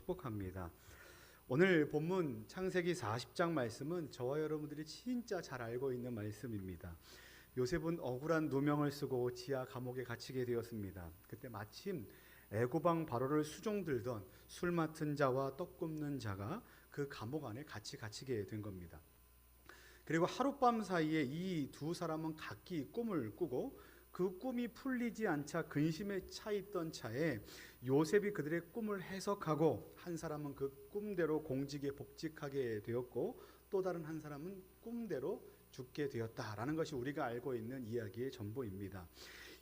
축복합니다. 오늘 본문 창세기 40장 말씀은 저와 여러분들이 진짜 잘 알고 있는 말씀입니다. 요셉은 억울한 누명을 쓰고 지하 감옥에 갇히게 되었습니다. 그때 마침 애고방 바로를 수종들던 술 맡은 자와 떡 굽는 자가 그 감옥 안에 같이 갇히게 된 겁니다. 그리고 하룻밤 사이에 이 두 사람은 각기 꿈을 꾸고 그 꿈이 풀리지 않자 근심에 차 있던 차에 요셉이 그들의 꿈을 해석하고 한 사람은 그 꿈대로 공직에 복직하게 되었고 또 다른 한 사람은 꿈대로 죽게 되었다라는 것이 우리가 알고 있는 이야기의 전부입니다.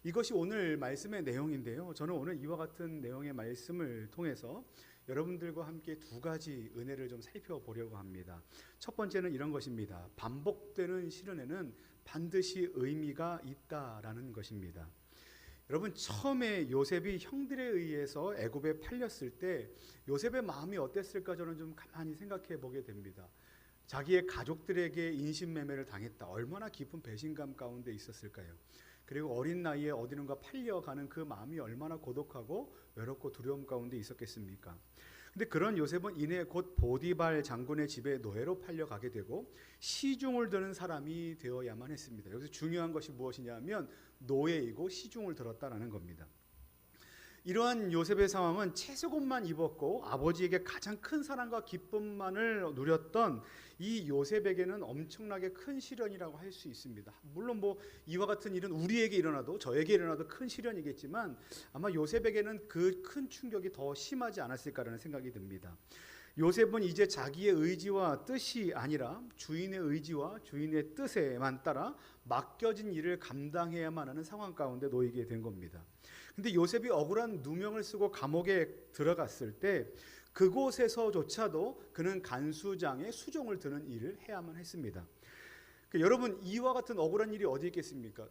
이것이 오늘 말씀의 내용인데요. 저는 오늘 이와 같은 내용의 말씀을 통해서 여러분들과 함께 두 가지 은혜를 좀 살펴보려고 합니다. 첫 번째는 이런 것입니다. 반복되는 시련에는 반드시 의미가 있다라는 것입니다. 여러분, 처음에 요셉이 형들에 의해서 애굽에 팔렸을 때 요셉의 마음이 어땠을까 저는 좀 가만히 생각해 보게 됩니다. 자기의 가족들에게 인신매매를 당했다. 얼마나 깊은 배신감 가운데 있었을까요? 그리고 어린 나이에 어디론가 팔려가는 그 마음이 얼마나 고독하고 외롭고 두려움 가운데 있었겠습니까? 근데 그런 요셉은 이내 곧 보디발 장군의 집에 노예로 팔려가게 되고 시중을 드는 사람이 되어야만 했습니다. 여기서 중요한 것이 무엇이냐면 노예이고 시중을 들었다라는 겁니다. 이러한 요셉의 상황은 채색옷만 입었고 아버지에게 가장 큰 사랑과 기쁨만을 누렸던 이 요셉에게는 엄청나게 큰 시련이라고 할 수 있습니다. 물론 이와 같은 일은 우리에게 일어나도 저에게 일어나도 큰 시련이겠지만 아마 요셉에게는 그 큰 충격이 더 심하지 않았을까라는 생각이 듭니다. 요셉은 이제 자기의 의지와 뜻이 아니라 주인의 의지와 주인의 뜻에만 따라 맡겨진 일을 감당해야만 하는 상황 가운데 놓이게 된 겁니다. 근데 요셉이 억울한 누명을 쓰고 감옥에 들어갔을 때 그곳에서조차도 그는 간수장의 수종을 드는 일을 해야만 했습니다. 여러분, 이와 같은 억울한 일이 어디 있겠습니까?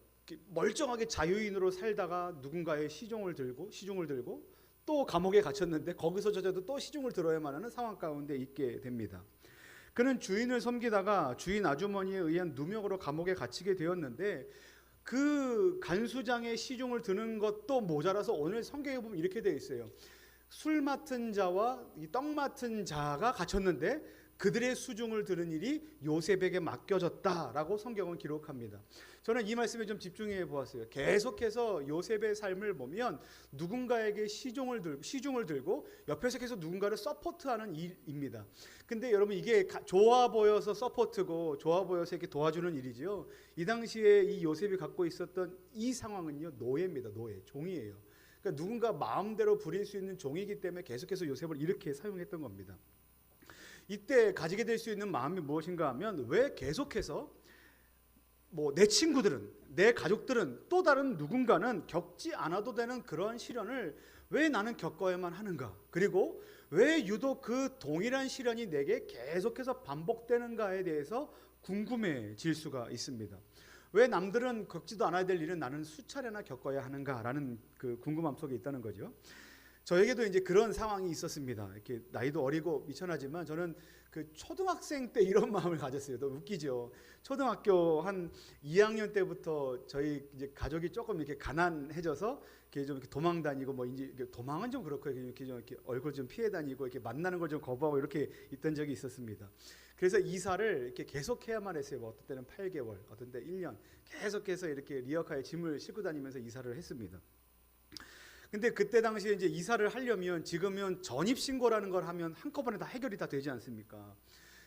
멀쩡하게 자유인으로 살다가 누군가의 시중을 들고 또 감옥에 갇혔는데 거기서조차도 또 시중을 들어야만 하는 상황 가운데 있게 됩니다. 그는 주인을 섬기다가 주인 아주머니에 의한 누명으로 감옥에 갇히게 되었는데 그 간수장의 시중을 드는 것도 모자라서 오늘 성경에 보면 이렇게 되어 있어요. 술 맡은 자와 떡 맡은 자가 갇혔는데 그들의 수중을 들은 일이 요셉에게 맡겨졌다라고 성경은 기록합니다. 저는 이 말씀에 좀 집중해 보았어요. 계속해서 요셉의 삶을 보면 누군가에게 시중을 들고 옆에서 계속 누군가를 서포트하는 일입니다. 근데 여러분, 이게 좋아 보여서 서포트고 좋아 보여서 이렇게 도와주는 일이죠. 이 당시에 이 요셉이 갖고 있었던 이 상황은요, 노예입니다. 노예, 종이에요. 그러니까 누군가 마음대로 부릴 수 있는 종이기 때문에 계속해서 요셉을 이렇게 사용했던 겁니다. 이때 가지게 될 수 있는 마음이 무엇인가 하면 왜 계속해서 내 친구들은, 내 가족들은, 또 다른 누군가는 겪지 않아도 되는 그런 시련을 왜 나는 겪어야만 하는가? 그리고 왜 유독 그 동일한 시련이 내게 계속해서 반복되는가에 대해서 궁금해질 수가 있습니다. 왜 남들은 겪지도 않아야 될 일은 나는 수차례나 겪어야 하는가라는 그 궁금함 속에 있다는 거죠. 저에게도 이제 그런 상황이 있었습니다. 이렇게 나이도 어리고 미천하지만 저는 그 초등학생 때 이런 마음을 가졌어요. 너무 웃기죠. 초등학교 한 2학년 때부터 저희 이제 가족이 조금 이렇게 가난해져서 이렇게 좀 이렇게 도망 다니고 이제 도망은 좀 그렇고 이렇게 좀 이렇게 얼굴 좀 피해 다니고 이렇게 만나는 걸 좀 거부하고 이렇게 있던 적이 있었습니다. 그래서 이사를 이렇게 계속해야만 했어요. 어떤 때는 8개월, 어떤 때 1년 계속해서 이렇게 리어카에 짐을 싣고 다니면서 이사를 했습니다. 근데 그때 당시에 이제 이사를 하려면 지금은 전입신고라는 걸 하면 한꺼번에 다 해결이 다 되지 않습니까?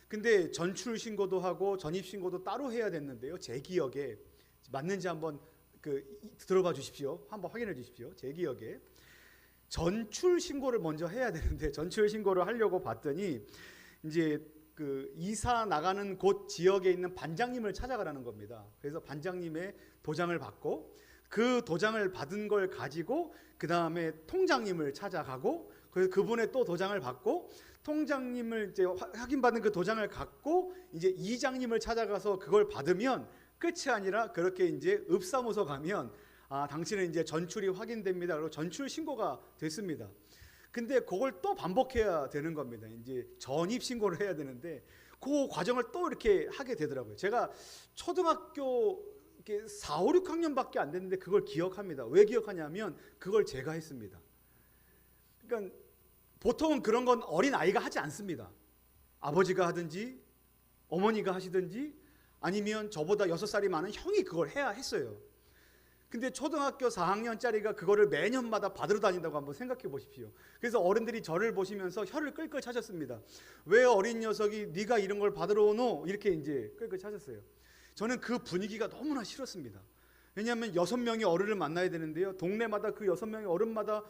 근데 전출신고도 하고 전입신고도 따로 해야 됐는데요. 제 기억에 맞는지 한번 들어봐 주십시오. 한번 확인해 주십시오. 제 기억에 전출신고를 먼저 해야 되는데 전출신고를 하려고 봤더니 이제 그 이사 나가는 곳 지역에 있는 반장님을 찾아가라는 겁니다. 그래서 반장님의 도장을 받고 그 도장을 받은 걸 가지고 그 다음에 통장님을 찾아가고 그분의 또 도장을 받고 통장님을 이제 확인받은 그 도장을 갖고 이제 이장님을 찾아가서 그걸 받으면 끝이 아니라 그렇게 이제 읍사무소 가면 당신은 이제 전출이 확인됩니다. 그리고 전출 신고가 됐습니다. 근데 그걸 또 반복해야 되는 겁니다. 이제 전입 신고를 해야 되는데 그 과정을 또 이렇게 하게 되더라고요. 제가 초등학교 4, 5, 6학년밖에 안 됐는데 그걸 기억합니다. 왜 기억하냐면 그걸 제가 했습니다. 그러니까 보통은 그런 건 어린 아이가 하지 않습니다. 아버지가 하든지 어머니가 하시든지 아니면 저보다 6살이 많은 형이 그걸 해야 했어요. 근데 초등학교 4학년짜리가 그거를 매년마다 받으러 다닌다고 한번 생각해 보십시오. 그래서 어른들이 저를 보시면서 혀를 끌끌 차셨습니다. 왜 어린 녀석이 네가 이런 걸 받으러 오노? 이렇게 이제 끌끌 차셨어요. 저는 그 분위기가 너무나 싫었습니다. 왜냐하면 6명의 어른을 만나야 되는데요. 동네마다 그 6명의 어른마다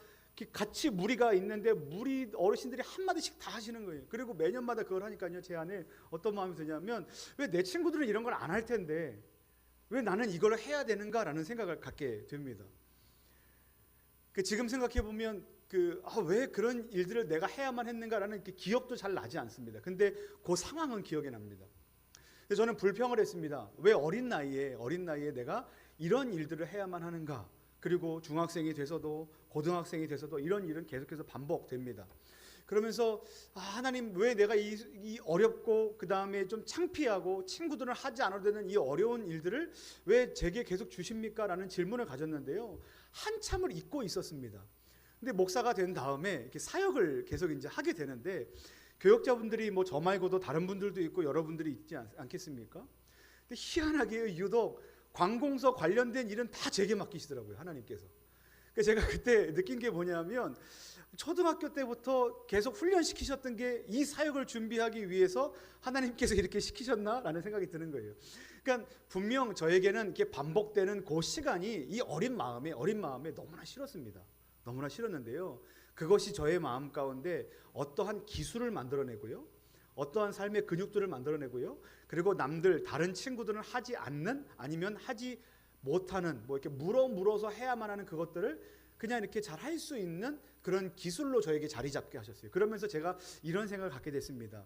같이 무리가 있는데 무리 어르신들이 한마디씩 다 하시는 거예요. 그리고 매년마다 그걸 하니까요. 제 안에 어떤 마음이 드냐면 왜 내 친구들은 이런 걸 안 할 텐데 왜 나는 이걸 해야 되는가라는 생각을 갖게 됩니다. 지금 생각해 보면 왜 그런 일들을 내가 해야만 했는가라는 기억도 잘 나지 않습니다. 근데 그 상황은 기억이 납니다. 그래서 저는 불평을 했습니다. 왜 어린 나이에 내가 이런 일들을 해야만 하는가? 그리고 중학생이 돼서도 고등학생이 돼서도 이런 일은 계속해서 반복됩니다. 그러면서 하나님 왜 내가 이 어렵고 그 다음에 좀 창피하고 친구들은 하지 않아도 되는 이 어려운 일들을 왜 제게 계속 주십니까? 라는 질문을 가졌는데요. 한참을 잊고 있었습니다. 근데 목사가 된 다음에 이렇게 사역을 계속 이제 하게 되는데 교역자분들이 뭐 저 말고도 다른 분들도 있고 여러분들이 있지 않겠습니까? 근데 희한하게 유독 관공서 관련된 일은 다 제게 맡기시더라고요. 하나님께서. 그래서 제가 그때 느낀 게 뭐냐면 초등학교 때부터 계속 훈련시키셨던 게 이 사역을 준비하기 위해서 하나님께서 이렇게 시키셨나라는 생각이 드는 거예요. 그러니까 분명 저에게는 이렇게 반복되는 그 시간이 이 어린 마음에 너무나 싫었습니다. 너무나 싫었는데요. 그것이 저의 마음 가운데 어떠한 기술을 만들어내고요. 어떠한 삶의 근육들을 만들어내고요. 그리고 다른 친구들은 하지 않는 아니면 하지 못하는 이렇게 물어서 해야만 하는 그것들을 그냥 이렇게 잘 할 수 있는 그런 기술로 저에게 자리 잡게 하셨어요. 그러면서 제가 이런 생각을 갖게 됐습니다.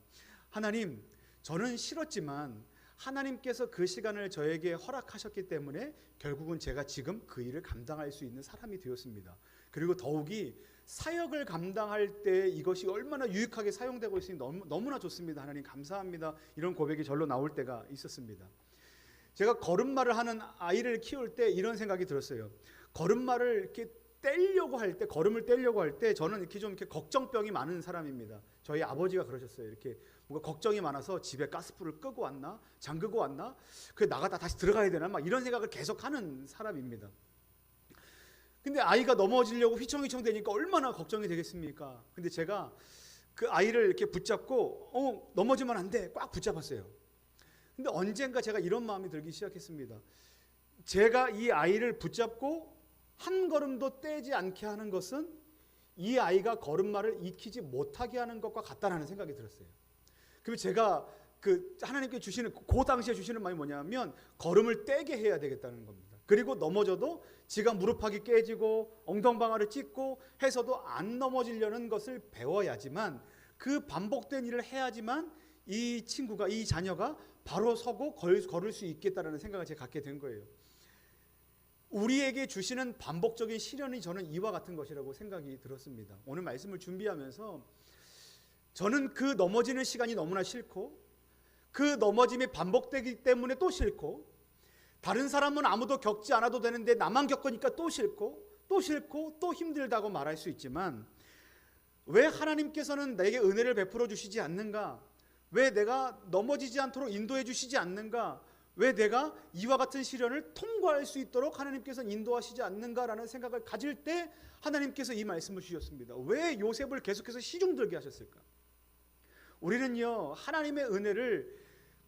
하나님, 저는 싫었지만 하나님께서 그 시간을 저에게 허락하셨기 때문에 결국은 제가 지금 그 일을 감당할 수 있는 사람이 되었습니다. 그리고 더욱이 사역을 감당할 때 이것이 얼마나 유익하게 사용되고 있으니 너무나 좋습니다. 하나님 감사합니다. 이런 고백이 절로 나올 때가 있었습니다. 제가 걸음마를 하는 아이를 키울 때 이런 생각이 들었어요. 걸음마를 이렇게 걸음을 떼려고 할 때 저는 이렇게 걱정병이 많은 사람입니다. 저희 아버지가 그러셨어요. 이렇게 뭔가 걱정이 많아서 집에 가스불을 끄고 왔나? 잠그고 왔나? 나가다 다시 들어가야 되나? 막 이런 생각을 계속 하는 사람입니다. 근데 아이가 넘어지려고 휘청휘청 되니까 얼마나 걱정이 되겠습니까? 근데 제가 그 아이를 이렇게 붙잡고 넘어지면 안 돼. 꽉 붙잡았어요. 근데 언젠가 제가 이런 마음이 들기 시작했습니다. 제가 이 아이를 붙잡고 한 걸음도 떼지 않게 하는 것은 이 아이가 걸음마를 익히지 못하게 하는 것과 같다는 생각이 들었어요. 그리고 제가 하나님께 주시는 그 당시에 주시는 말이 뭐냐면 걸음을 떼게 해야 되겠다는 겁니다. 그리고 넘어져도 지가 무릎팍이 깨지고 엉덩방아를 찢고 해서도 안 넘어지려는 것을 배워야지만 그 반복된 일을 해야지만 이 자녀가 바로 서고 걸을 수 있겠다라는 생각을 제가 갖게 된 거예요. 우리에게 주시는 반복적인 시련이 저는 이와 같은 것이라고 생각이 들었습니다. 오늘 말씀을 준비하면서 저는 그 넘어지는 시간이 너무나 싫고 그 넘어짐이 반복되기 때문에 또 싫고 다른 사람은 아무도 겪지 않아도 되는데 나만 겪으니까 또 싫고 또 힘들다고 말할 수 있지만 왜 하나님께서는 내게 은혜를 베풀어 주시지 않는가? 왜 내가 넘어지지 않도록 인도해 주시지 않는가? 왜 내가 이와 같은 시련을 통과할 수 있도록 하나님께서 인도하시지 않는가라는 생각을 가질 때 하나님께서 이 말씀을 주셨습니다. 왜 요셉을 계속해서 시중들게 하셨을까? 우리는요, 하나님의 은혜를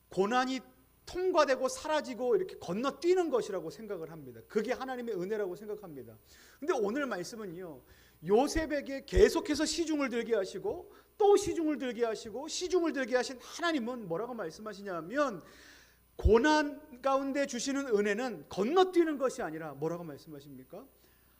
고난이 통과되고 사라지고 이렇게 건너뛰는 것이라고 생각을 합니다. 그게 하나님의 은혜라고 생각합니다. 근데 오늘 말씀은요, 요셉에게 계속해서 시중을 들게 하시고 또 시중을 들게 하시고 시중을 들게 하신 하나님은 뭐라고 말씀하시냐면 고난 가운데 주시는 은혜는 건너뛰는 것이 아니라 뭐라고 말씀하십니까?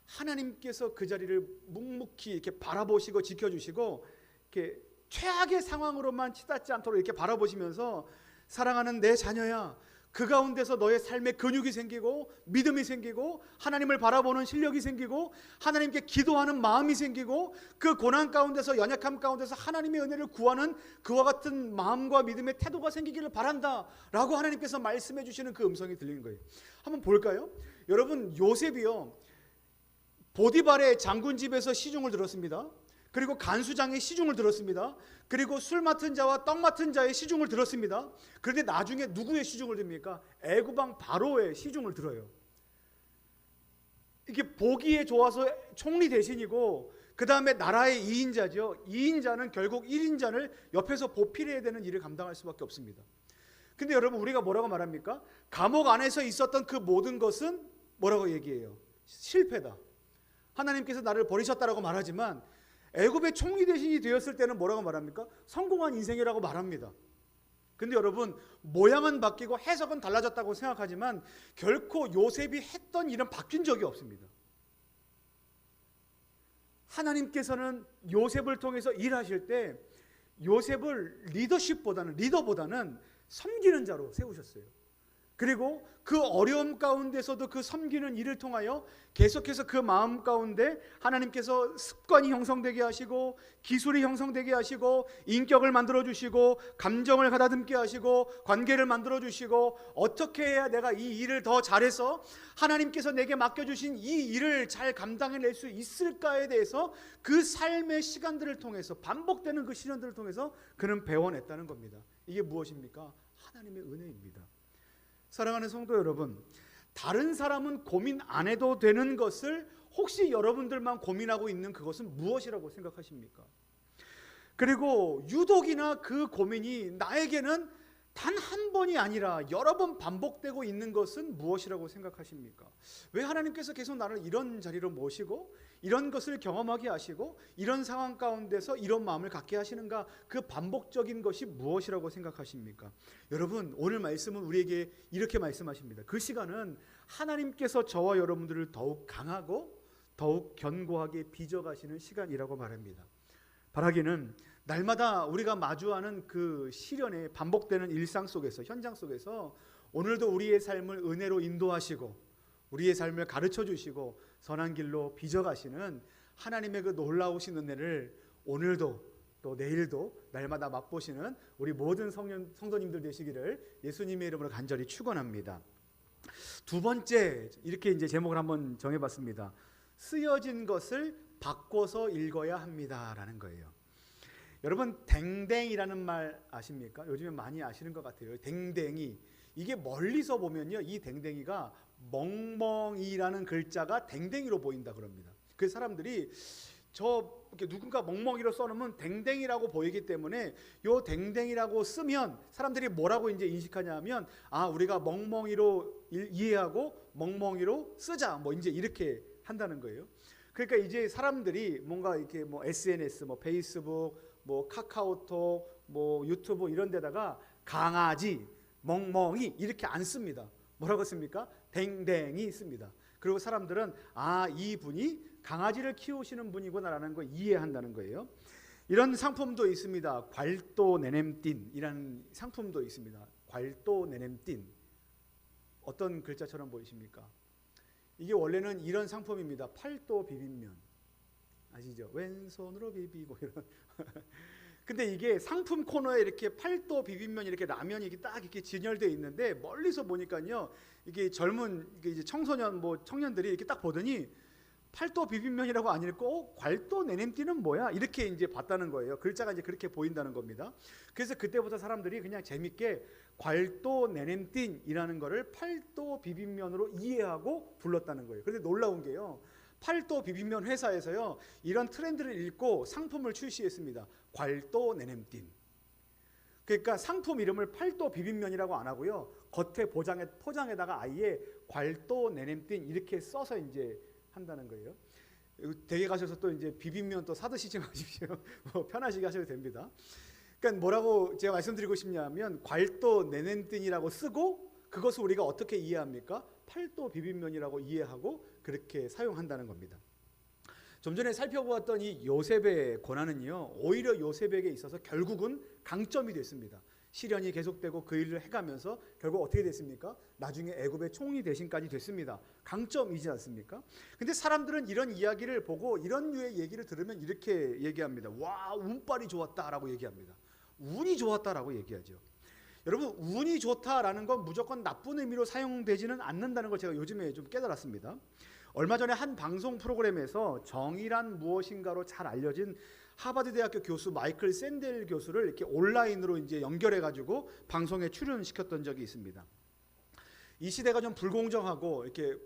하나님께서 그 자리를 묵묵히 이렇게 바라보시고 지켜주시고 이렇게 최악의 상황으로만 치닫지 않도록 이렇게 바라보시면서 사랑하는 내 자녀야, 그 가운데서 너의 삶에 근육이 생기고 믿음이 생기고 하나님을 바라보는 실력이 생기고 하나님께 기도하는 마음이 생기고 그 고난 가운데서 연약함 가운데서 하나님의 은혜를 구하는 그와 같은 마음과 믿음의 태도가 생기기를 바란다 라고 하나님께서 말씀해 주시는 그 음성이 들리는 거예요. 한번 볼까요? 여러분, 요셉이요, 보디발의 장군 집에서 시중을 들었습니다. 그리고 간수장의 시중을 들었습니다. 그리고 술 맡은 자와 떡 맡은 자의 시중을 들었습니다. 그런데 나중에 누구의 시중을 듭니까? 애굽 왕 바로의 시중을 들어요. 이게 보기에 좋아서 총리 대신이고, 그 다음에 나라의 2인자죠. 2인자는 결국 1인자를 옆에서 보필해야 되는 일을 감당할 수밖에 없습니다. 근데 여러분, 우리가 뭐라고 말합니까? 감옥 안에서 있었던 그 모든 것은 뭐라고 얘기해요? 실패다. 하나님께서 나를 버리셨다라고 말하지만, 애굽의 총리 대신이 되었을 때는 뭐라고 말합니까? 성공한 인생이라고 말합니다. 근데 여러분, 모양은 바뀌고 해석은 달라졌다고 생각하지만 결코 요셉이 했던 일은 바뀐 적이 없습니다. 하나님께서는 요셉을 통해서 일하실 때 요셉을 리더보다는 섬기는 자로 세우셨어요. 그리고 그 어려움 가운데서도 그 섬기는 일을 통하여 계속해서 그 마음 가운데 하나님께서 습관이 형성되게 하시고, 기술이 형성되게 하시고, 인격을 만들어 주시고, 감정을 가다듬게 하시고, 관계를 만들어 주시고, 어떻게 해야 내가 이 일을 더 잘해서 하나님께서 내게 맡겨주신 이 일을 잘 감당해낼 수 있을까에 대해서 그 삶의 시간들을 통해서, 반복되는 그 시련들을 통해서 그는 배워냈다는 겁니다. 이게 무엇입니까? 하나님의 은혜입니다. 사랑하는 성도 여러분, 다른 사람은 고민 안 해도 되는 것을 혹시 여러분들만 고민하고 있는 그것은 무엇이라고 생각하십니까? 그리고 유독이나 그 고민이 나에게는 단 한 번이 아니라 여러 번 반복되고 있는 것은 무엇이라고 생각하십니까? 왜 하나님께서 계속 나를 이런 자리로 모시고 이런 것을 경험하게 하시고 이런 상황 가운데서 이런 마음을 갖게 하시는가? 그 반복적인 것이 무엇이라고 생각하십니까? 여러분, 오늘 말씀은 우리에게 이렇게 말씀하십니다. 그 시간은 하나님께서 저와 여러분들을 더욱 강하고 더욱 견고하게 빚어가시는 시간이라고 말합니다. 바라기는 날마다 우리가 마주하는 그 시련의 반복되는 일상 속에서, 현장 속에서 오늘도 우리의 삶을 은혜로 인도하시고 우리의 삶을 가르쳐 주시고 선한 길로 빚어가시는 하나님의 그 놀라우신 은혜를 오늘도 또 내일도 날마다 맛보시는 우리 모든 성도님들 되시기를 예수님의 이름으로 간절히 축원합니다. 두 번째, 이렇게 이제 제목을 한번 정해봤습니다. 쓰여진 것을 바꿔서 읽어야 합니다라는 거예요. 여러분, 댕댕이라는 말 아십니까? 요즘에 많이 아시는 것 같아요. 댕댕이. 이게 멀리서 보면요, 이 댕댕이가 멍멍이라는 글자가 댕댕이로 보인다 그럽니다. 그래서 사람들이 이렇게 누군가 멍멍이로 써놓으면 댕댕이라고 보이기 때문에 요 댕댕이라고 쓰면 사람들이 뭐라고 이제 인식하냐면, 우리가 멍멍이로 이해하고 멍멍이로 쓰자, 뭐 이제 이렇게 한다는 거예요. 그러니까 이제 사람들이 뭔가 이렇게 뭐 SNS, 뭐 페이스북, 뭐 카카오톡, 뭐 유튜브 이런 데다가 강아지, 멍멍이 이렇게 안 씁니다. 뭐라고 씁니까? 댕댕이 씁니다. 그리고 사람들은 이분이 강아지를 키우시는 분이구나라는 걸 이해한다는 거예요. 이런 상품도 있습니다. 괄도 네냄띤이라는 상품도 있습니다. 괄도 네냄띤. 어떤 글자처럼 보이십니까? 이게 원래는 이런 상품입니다. 팔도 비빔면. 아시죠? 왼손으로 비비고 이런. 근데 이게 상품 코너에 이렇게 팔도 비빔면 이렇게 라면이 이렇게 딱 이렇게 진열되어 있는데, 멀리서 보니까요, 이게 젊은 이제 청소년 청년들이 이렇게 딱 보더니 팔도 비빔면이라고 안 읽고 괄도 네냄띤은 뭐야? 이렇게 이제 봤다는 거예요. 글자가 이제 그렇게 보인다는 겁니다. 그래서 그때부터 사람들이 그냥 재밌게 괄도 네냄띤이라는 거를 팔도 비빔면으로 이해하고 불렀다는 거예요. 그런데 놀라운 게요, 팔도 비빔면 회사에서요, 이런 트렌드를 읽고 상품을 출시했습니다. 괄도 네냄띤. 그러니까 상품 이름을 팔도 비빔면이라고 안 하고요, 겉에 포장에다가 아예 괄도 네냄띤 이렇게 써서 이제 한다는 거예요. 댁에 가셔서 또 이제 비빔면 또 사드시지 마십시오. 편하시게 하셔도 됩니다. 그러니까 뭐라고 제가 말씀드리고 싶냐면, 괄도 네냄띤이라고 쓰고 그것을 우리가 어떻게 이해합니까? 팔도 비빔면이라고 이해하고 그렇게 사용한다는 겁니다. 좀 전에 살펴보았던 이 요셉의 고난은요, 오히려 요셉에게 있어서 결국은 강점이 됐습니다. 시련이 계속되고 그 일을 해가면서 결국 어떻게 됐습니까? 나중에 애굽의 총리 대신까지 됐습니다. 강점이지 않습니까? 근데 사람들은 이런 이야기를 보고 이런 류의 얘기를 들으면 이렇게 얘기합니다. 와, 운빨이 좋았다라고 얘기합니다. 운이 좋았다라고 얘기하죠. 여러분, 운이 좋다라는 건 무조건 나쁜 의미로 사용되지는 않는다는 걸 제가 요즘에 좀 깨달았습니다. 얼마 전에 한 방송 프로그램에서 정의란 무엇인가로 잘 알려진 하버드 대학교 교수 마이클 샌델 교수를 이렇게 온라인으로 이제 연결해 가지고 방송에 출연시켰던 적이 있습니다. 이 시대가 좀 불공정하고 이렇게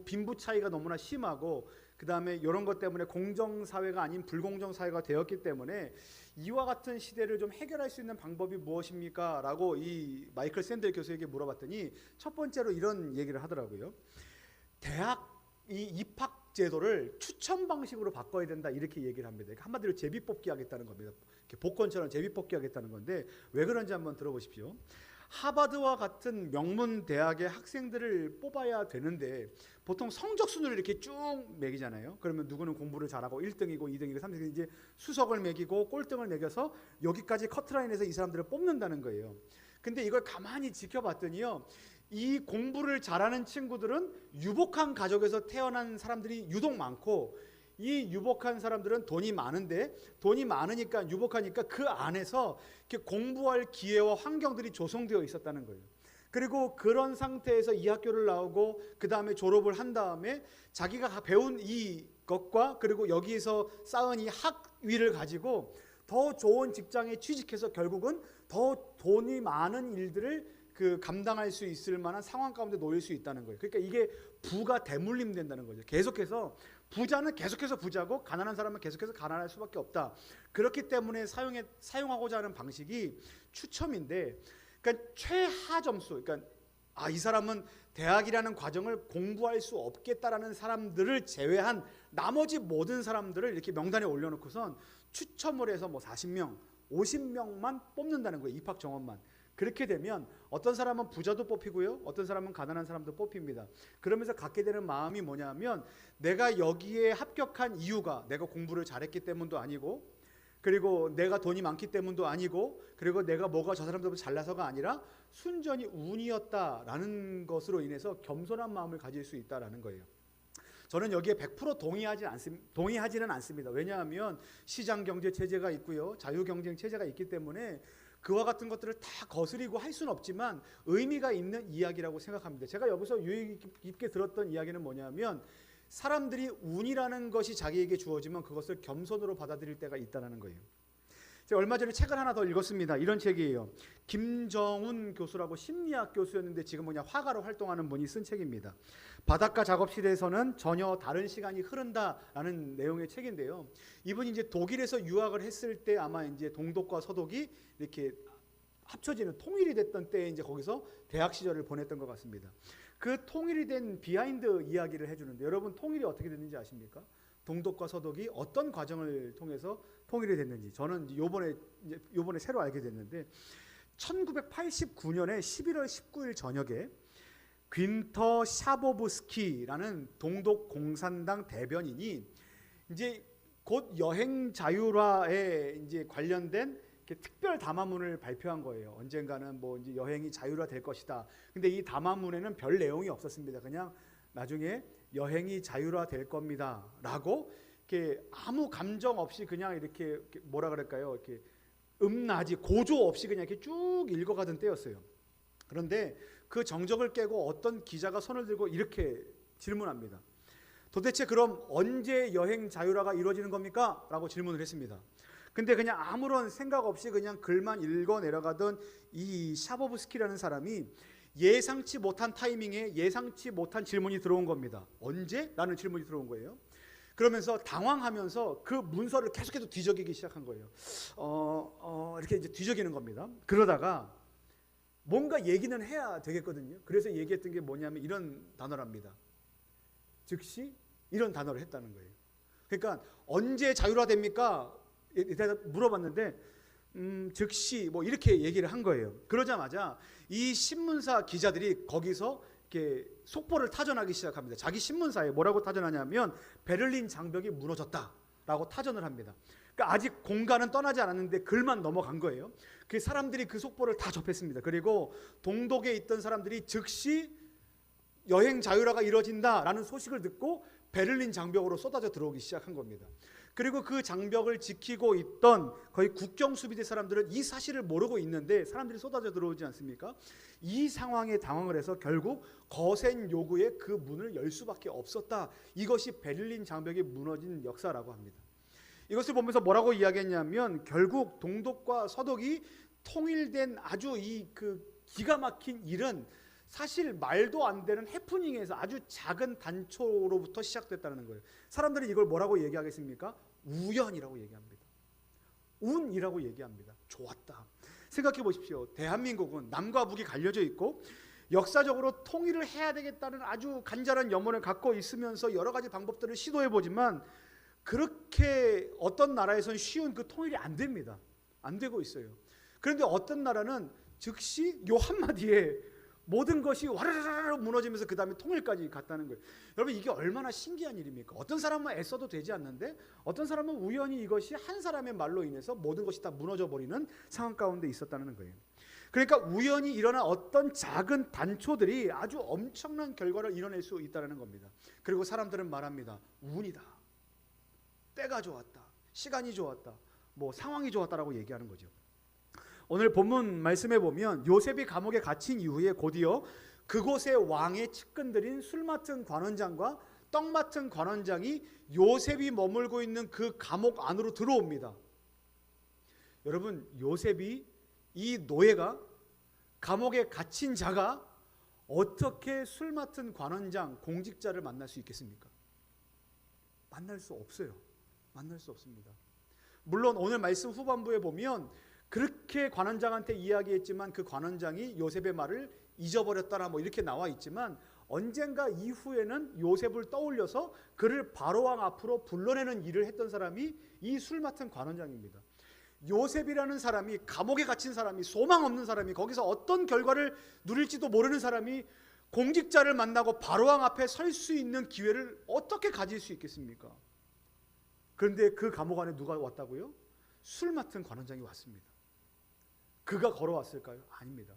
빈부 차이가 너무나 심하고 그다음에 이런 것 때문에 공정 사회가 아닌 불공정 사회가 되었기 때문에 이와 같은 시대를 좀 해결할 수 있는 방법이 무엇입니까? 라고 이 마이클 샌델 교수에게 물어봤더니 첫 번째로 이런 얘기를 하더라고요. 대학 이 입학 제도를 추천 방식으로 바꿔야 된다 이렇게 얘기를 합니다. 그러니까 한마디로 제비뽑기 하겠다는 겁니다. 복권처럼 제비뽑기 하겠다는 건데 왜 그런지 한번 들어보십시오. 하버드와 같은 명문 대학의 학생들을 뽑아야 되는데 보통 성적 순으로 이렇게 쭉 매기잖아요. 그러면 누구는 공부를 잘하고 1등이고 2등이고 3등이고 이제 수석을 매기고 꼴등을 매겨서 여기까지 커트라인에서 이 사람들을 뽑는다는 거예요. 근데 이걸 가만히 지켜봤더니요. 이 공부를 잘하는 친구들은 유복한 가족에서 태어난 사람들이 유독 많고 이 유복한 사람들은 돈이 많은데 돈이 많으니까 유복하니까 그 안에서 이렇게 공부할 기회와 환경들이 조성되어 있었다는 거예요. 그리고 그런 상태에서 이 학교를 나오고 그 다음에 졸업을 한 다음에 자기가 배운 이것과 그리고 여기에서 쌓은 이 학위를 가지고 더 좋은 직장에 취직해서 결국은 더 돈이 많은 일들을 감당할 수 있을 만한 상황 가운데 놓일 수 있다는 거예요. 그러니까 이게 부가 대물림 된다는 거죠. 계속해서 부자는 계속해서 부자고 가난한 사람은 계속해서 가난할 수밖에 없다. 그렇기 때문에 사용하고자 하는 방식이 추첨인데, 그러니까 최하 점수, 그러니까 이 사람은 대학이라는 과정을 공부할 수 없겠다라는 사람들을 제외한 나머지 모든 사람들을 이렇게 명단에 올려놓고선 추첨을 해서 뭐 40명, 50명만 뽑는다는 거예요. 입학 정원만. 그렇게 되면 어떤 사람은 부자도 뽑히고요. 어떤 사람은 가난한 사람도 뽑힙니다. 그러면서 갖게 되는 마음이 뭐냐면 내가 여기에 합격한 이유가 내가 공부를 잘했기 때문도 아니고 그리고 내가 돈이 많기 때문도 아니고 그리고 내가 뭐가 저 사람들보다 잘나서가 아니라 순전히 운이었다라는 것으로 인해서 겸손한 마음을 가질 수 있다라는 거예요. 저는 여기에 100% 동의하지는 않습니다. 왜냐하면 시장 경제 체제가 있고요. 자유 경쟁 체제가 있기 때문에 그와 같은 것들을 다 거스리고 할 수는 없지만 의미가 있는 이야기라고 생각합니다. 제가 여기서 유익 깊게 들었던 이야기는 뭐냐면 사람들이 운이라는 것이 자기에게 주어지면 그것을 겸손으로 받아들일 때가 있다는 거예요. 제가 얼마 전에 책을 하나 더 읽었습니다. 이런 책이에요. 김정훈 교수라고 심리학 교수였는데 지금 화가로 활동하는 분이 쓴 책입니다. 바닷가 작업실에서는 전혀 다른 시간이 흐른다라는 내용의 책인데요. 이분이 이제 독일에서 유학을 했을 때 아마 이제 동독과 서독이 이렇게 합쳐지는 통일이 됐던 때에 이제 거기서 대학 시절을 보냈던 것 같습니다. 그 통일이 된 비하인드 이야기를 해주는데 여러분 통일이 어떻게 됐는지 아십니까? 동독과 서독이 어떤 과정을 통해서 통일이 됐는지 저는 요번에 새로 알게 됐는데 1989년에 11월 19일 저녁에 귄터 샤보브스키라는 동독 공산당 대변인이 이제 곧 여행 자율화에 이제 관련된 특별 담화문을 발표한 거예요. 언젠가는 뭐 이제 여행이 자율화 될 것이다. 근데 이 담화문에는 별 내용이 없었습니다. 그냥 나중에 여행이 자율화 될 겁니다라고 이렇게 아무 감정 없이 그냥 이렇게 뭐라 그럴까요? 이렇게 음낮이 고조 없이 그냥 이렇게 쭉 읽어가던 때였어요. 그런데 그 정적을 깨고 어떤 기자가 손을 들고 이렇게 질문합니다. 도대체 그럼 언제 여행 자율화가 이루어지는 겁니까? 라고 질문을 했습니다. 근데 그냥 아무런 생각 없이 그냥 글만 읽어 내려가던 이 샤보브스키라는 사람이 예상치 못한 타이밍에 예상치 못한 질문이 들어온 겁니다. 언제? 라는 질문이 들어온 거예요. 그러면서 당황하면서 그 문서를 계속해서 뒤적이기 시작한 거예요. 이렇게 이제 뒤적이는 겁니다. 그러다가 뭔가 얘기는 해야 되겠거든요. 그래서 얘기했던 게 뭐냐면 이런 단어랍니다. 즉시 이런 단어를 했다는 거예요. 그러니까 언제 자율화됩니까? 물어봤는데 즉시 뭐 이렇게 얘기를 한 거예요. 그러자마자 이 신문사 기자들이 거기서 이렇게 속보를 타전하기 시작합니다. 자기 신문사에 뭐라고 타전하냐면 베를린 장벽이 무너졌다라고 타전을 합니다. 그러니까 아직 공간은 떠나지 않았는데 글만 넘어간 거예요. 그 사람들이 그 속보를 다 접했습니다. 그리고 동독에 있던 사람들이 즉시 여행 자율화가 이루어진다라는 소식을 듣고 베를린 장벽으로 쏟아져 들어오기 시작한 겁니다. 그리고 그 장벽을 지키고 있던 거의 국경수비대 사람들은 이 사실을 모르고 있는데 사람들이 쏟아져 들어오지 않습니까? 이 상황에 당황을 해서 결국 거센 요구에 그 문을 열 수밖에 없었다. 이것이 베를린 장벽이 무너진 역사라고 합니다. 이것을 보면서 뭐라고 이야기했냐면 결국 동독과 서독이 통일된 아주 기가 막힌 일은 사실 말도 안 되는 해프닝에서 아주 작은 단초로부터 시작됐다는 거예요. 사람들이 이걸 뭐라고 얘기하겠습니까? 우연이라고 얘기합니다. 운이라고 얘기합니다. 좋았다. 생각해 보십시오. 대한민국은 남과 북이 갈려져 있고 역사적으로 통일을 해야 되겠다는 아주 간절한 염원을 갖고 있으면서 여러 가지 방법들을 시도해 보지만 그렇게 어떤 나라에서는 쉬운 그 통일이 안 됩니다. 안 되고 있어요. 그런데 어떤 나라는 즉시 요 한마디에 모든 것이 와르르르 무너지면서 그 다음에 통일까지 갔다는 거예요. 여러분 이게 얼마나 신기한 일입니까? 어떤 사람은 애써도 되지 않는데 어떤 사람은 우연히 이것이 한 사람의 말로 인해서 모든 것이 다 무너져 버리는 상황 가운데 있었다는 거예요. 그러니까 우연히 일어난 어떤 작은 단초들이 아주 엄청난 결과를 이뤄낼 수 있다는 겁니다. 그리고 사람들은 말합니다. 운이다. 때가 좋았다. 시간이 좋았다. 뭐 상황이 좋았다라고 얘기하는 거죠. 오늘 본문 말씀해 보면 요셉이 감옥에 갇힌 이후에 곧이어 그곳의 왕의 측근들인 술 맡은 관원장과 떡 맡은 관원장이 요셉이 머물고 있는 그 감옥 안으로 들어옵니다. 여러분 요셉이 이 노예가 감옥에 갇힌 자가 어떻게 술 맡은 관원장 공직자를 만날 수 있겠습니까? 만날 수 없어요. 만날 수 없습니다. 물론 오늘 말씀 후반부에 보면 그렇게 관원장한테 이야기했지만 그 관원장이 요셉의 말을 잊어버렸다라 뭐 이렇게 나와 있지만 언젠가 이후에는 요셉을 떠올려서 그를 바로왕 앞으로 불러내는 일을 했던 사람이 이 술 맡은 관원장입니다. 요셉이라는 사람이 감옥에 갇힌 사람이 소망 없는 사람이 거기서 어떤 결과를 누릴지도 모르는 사람이 공직자를 만나고 바로왕 앞에 설 수 있는 기회를 어떻게 가질 수 있겠습니까? 그런데 그 감옥 안에 누가 왔다고요? 술 맡은 관원장이 왔습니다. 그가 걸어왔을까요? 아닙니다.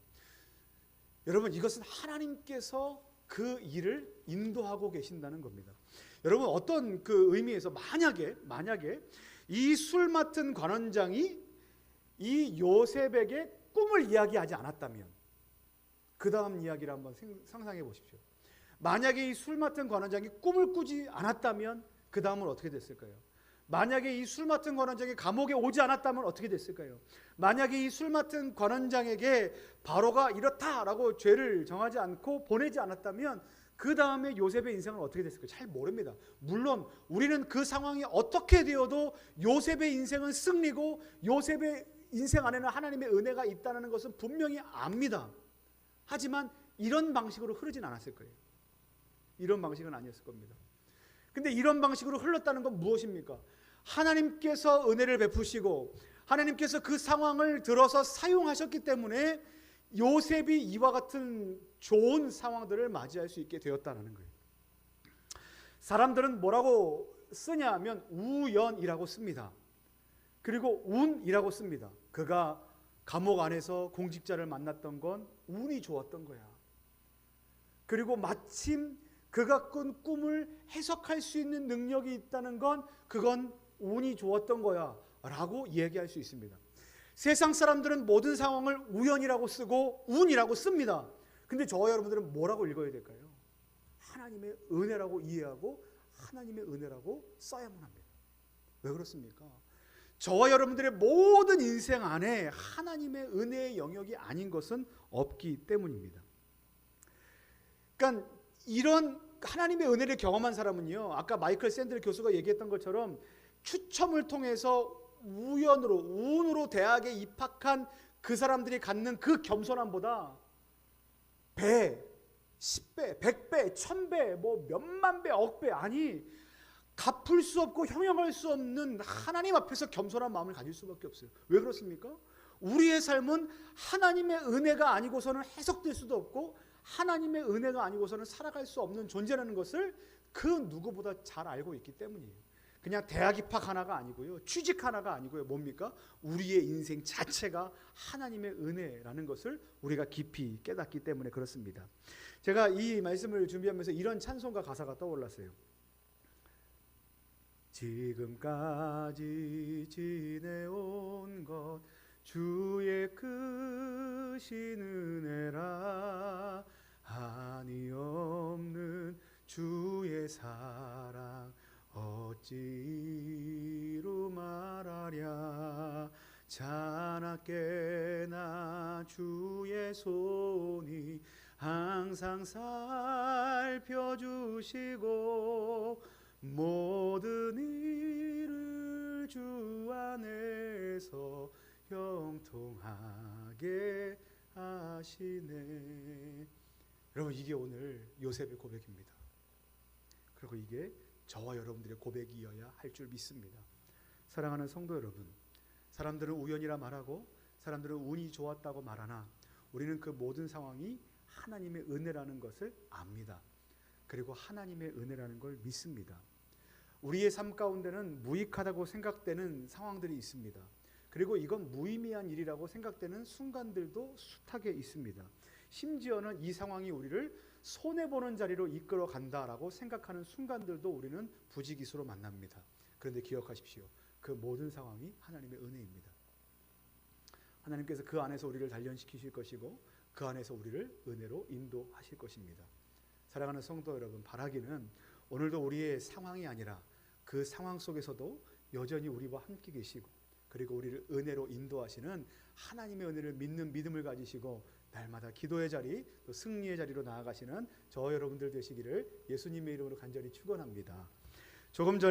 여러분 이것은 하나님께서 그 일을 인도하고 계신다는 겁니다. 여러분 어떤 그 의미에서 만약에 이 술 맡은 관원장이 이 요셉에게 꿈을 이야기하지 않았다면 그 다음 이야기를 한번 상상해 보십시오. 만약에 이 술 맡은 관원장이 꿈을 꾸지 않았다면 그 다음은 어떻게 됐을까요? 만약에 이 술 맡은 관원장이 감옥에 오지 않았다면 어떻게 됐을까요? 만약에 이 술 맡은 관원장에게 바로가 이렇다라고 죄를 정하지 않고 보내지 않았다면 그 다음에 요셉의 인생은 어떻게 됐을까요? 잘 모릅니다. 물론 우리는 그 상황이 어떻게 되어도 요셉의 인생은 승리고 요셉의 인생 안에는 하나님의 은혜가 있다는 것은 분명히 압니다. 하지만 이런 방식으로 흐르진 않았을 거예요. 이런 방식은 아니었을 겁니다. 근데 이런 방식으로 흘렀다는 건 무엇입니까? 하나님께서 은혜를 베푸시고 하나님께서 그 상황을 들어서 사용하셨기 때문에 요셉이 이와 같은 좋은 상황들을 맞이할 수 있게 되었다는 거예요. 사람들은 뭐라고 쓰냐 하면 우연이라고 씁니다. 그리고 운이라고 씁니다. 그가 감옥 안에서 공직자를 만났던 건 운이 좋았던 거야. 그리고 마침 그가 꾼 꿈을 해석할 수 있는 능력이 있다는 건 그건 운이 좋았던 거야 라고 얘기할 수 있습니다. 세상 사람들은 모든 상황을 우연이라고 쓰고 운이라고 씁니다. 근데 저와 여러분들은 뭐라고 읽어야 될까요? 하나님의 은혜라고 이해하고 하나님의 은혜라고 써야만 합니다. 왜 그렇습니까? 저와 여러분들의 모든 인생 안에 하나님의 은혜의 영역이 아닌 것은 없기 때문입니다. 그러니까 이런 하나님의 은혜를 경험한 사람은요, 아까 마이클 샌들 교수가 얘기했던 것처럼 추첨을 통해서 우연으로 운으로 대학에 입학한 그 사람들이 갖는 그 겸손함보다 배, 10배, 100배, 1000배, 뭐 몇만 배, 억배, 아니 갚을 수 없고 형용할 수 없는 하나님 앞에서 겸손한 마음을 가질 수밖에 없어요. 왜 그렇습니까? 우리의 삶은 하나님의 은혜가 아니고서는 해석될 수도 없고 하나님의 은혜가 아니고서는 살아갈 수 없는 존재라는 것을 그 누구보다 잘 알고 있기 때문이에요. 그냥 대학 입학 하나가 아니고요, 취직 하나가 아니고요, 뭡니까? 우리의 인생 자체가 하나님의 은혜라는 것을 우리가 깊이 깨닫기 때문에 그렇습니다. 제가 이 말씀을 준비하면서 이런 찬송가 가사가 떠올랐어요. 지금까지 지내온 것 주의 크신 은혜라, 한이 없는 주의 사랑 어찌로 말하랴 자나깨나 주의 손이 항상 살펴주시고 모든 일을 주 안에서 형통하게 하시네. 여러분, 이게 오늘 요셉의 고백입니다. 그리고 이게 저와 여러분들의 고백이어야 할 줄 믿습니다. 사랑하는 성도 여러분, 사람들은 우연이라 말하고 사람들은 운이 좋았다고 말하나 우리는 그 모든 상황이 하나님의 은혜라는 것을 압니다. 그리고 하나님의 은혜라는 걸 믿습니다. 우리의 삶 가운데는 무익하다고 생각되는 상황들이 있습니다. 그리고 이건 무의미한 일이라고 생각되는 순간들도 숱하게 있습니다. 심지어는 이 상황이 우리를 손해보는 자리로 이끌어 간다라고 생각하는 순간들도 우리는 부지기수로 만납니다. 그런데 기억하십시오. 그 모든 상황이 하나님의 은혜입니다. 하나님께서 그 안에서 우리를 단련시키실 것이고 그 안에서 우리를 은혜로 인도하실 것입니다. 사랑하는 성도 여러분, 바라기는 오늘도 우리의 상황이 아니라 그 상황 속에서도 여전히 우리와 함께 계시고 그리고 우리를 은혜로 인도하시는 하나님의 은혜를 믿는 믿음을 가지시고 날마다 기도의 자리, 또 승리의 자리로 나아가시는 저 여러분들 되시기를 예수님의 이름으로 간절히 축원합니다. 조금 전에